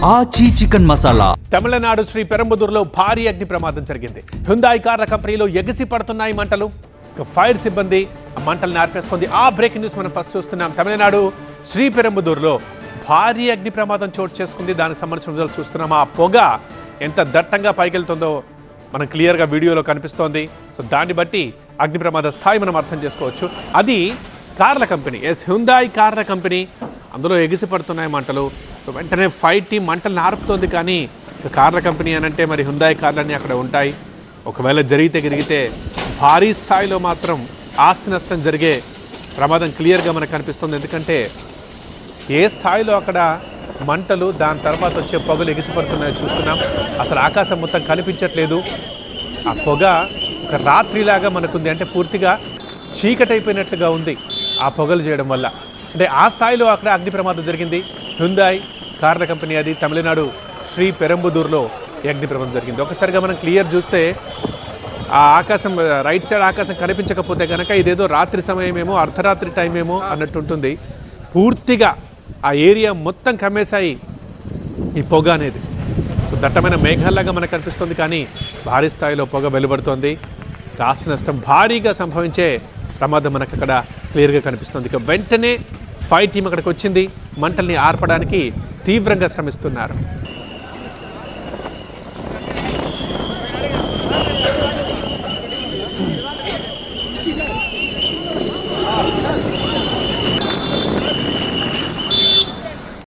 ఆచి చికెన్ మసాలా. తమిళనాడు శ్రీ పెరంబదూరులో భారీ అగ్ని ప్రమాదం జరిగింది. హ్యుందాయ్ కార్ల కంపెనీలో ఎగిసి పడుతున్నాయి మంటలు. ఫైర్ సిబ్బంది మంటలను ఆర్పేస్తుంది. ఆ బ్రేకింగ్ న్యూస్ మనం ఫస్ట్ చూస్తున్నాం. తమిళనాడు శ్రీ పెరంబదూరులో భారీ అగ్ని ప్రమాదం చోటు చేసుకుంది. దానికి సంబంధించిన రిజల్ట్స్ చూస్తున్నాం. ఆ పొగ ఎంత దట్టంగా పైకెళ్తుందో మనం క్లియర్గా వీడియోలో కనిపిస్తోంది. సో దాన్ని బట్టి అగ్ని ప్రమాద స్థాయి మనం అర్థం చేసుకోవచ్చు. అది కార్ల కంపెనీ, హ్యుందాయ్ కార్ల కంపెనీ, అందులో ఎగిసి పడుతున్నాయి మంటలు. సో వెంటనే ఫైర్ టీం మంటలను ఆర్పుతోంది. కానీ కార్ల కంపెనీ అని అంటే మరి హ్యుందాయ్ కార్లన్నీ అక్కడ ఉంటాయి. ఒకవేళ జరిగితే భారీ స్థాయిలో మాత్రం ఆస్తి నష్టం జరిగే ప్రమాదం క్లియర్గా మనకు కనిపిస్తుంది. ఎందుకంటే ఏ స్థాయిలో అక్కడ మంటలు, దాని తర్వాత వచ్చే పొగలు ఎగిసిపడుతున్నాయో చూస్తున్నాం. అసలు ఆకాశం మొత్తం కనిపించట్లేదు. ఆ పొగ ఒక రాత్రిలాగా మనకుంది. అంటే పూర్తిగా చీకటైపోయినట్లుగా ఉంది ఆ పొగలు చేయడం వల్ల. అంటే ఆ స్థాయిలో అక్కడ అగ్ని ప్రమాదం జరిగింది. హ్యుందాయ్ కార్ల కంపెనీ, అది తమిళనాడు శ్రీ పెరంబదూరులో ఈ అగ్ని ప్రమాదం జరిగింది. ఒకసారిగా మనం క్లియర్ చూస్తే ఆ ఆకాశం, రైట్ సైడ్ ఆకాశం కనిపించకపోతే కనుక ఇదేదో రాత్రి సమయమేమో, అర్ధరాత్రి టైం ఏమో అన్నట్టు ఉంటుంది. పూర్తిగా ఆ ఏరియా మొత్తం కమ్మేశాయి ఈ పొగ అనేది. సో దట్టమైన మేఘాల్లాగా మనకు కనిపిస్తుంది. కానీ భారీ స్థాయిలో పొగ వెలువడుతోంది. ఆస్తి నష్టం భారీగా సంభవించే ప్రమాదం మనకు అక్కడ క్లియర్గా కనిపిస్తుంది. ఇక వెంటనే ఫైర్ టీం అక్కడికి వచ్చింది. మంటల్ని ఆర్పడానికి తీవ్రంగా శ్రమిస్తున్నారు.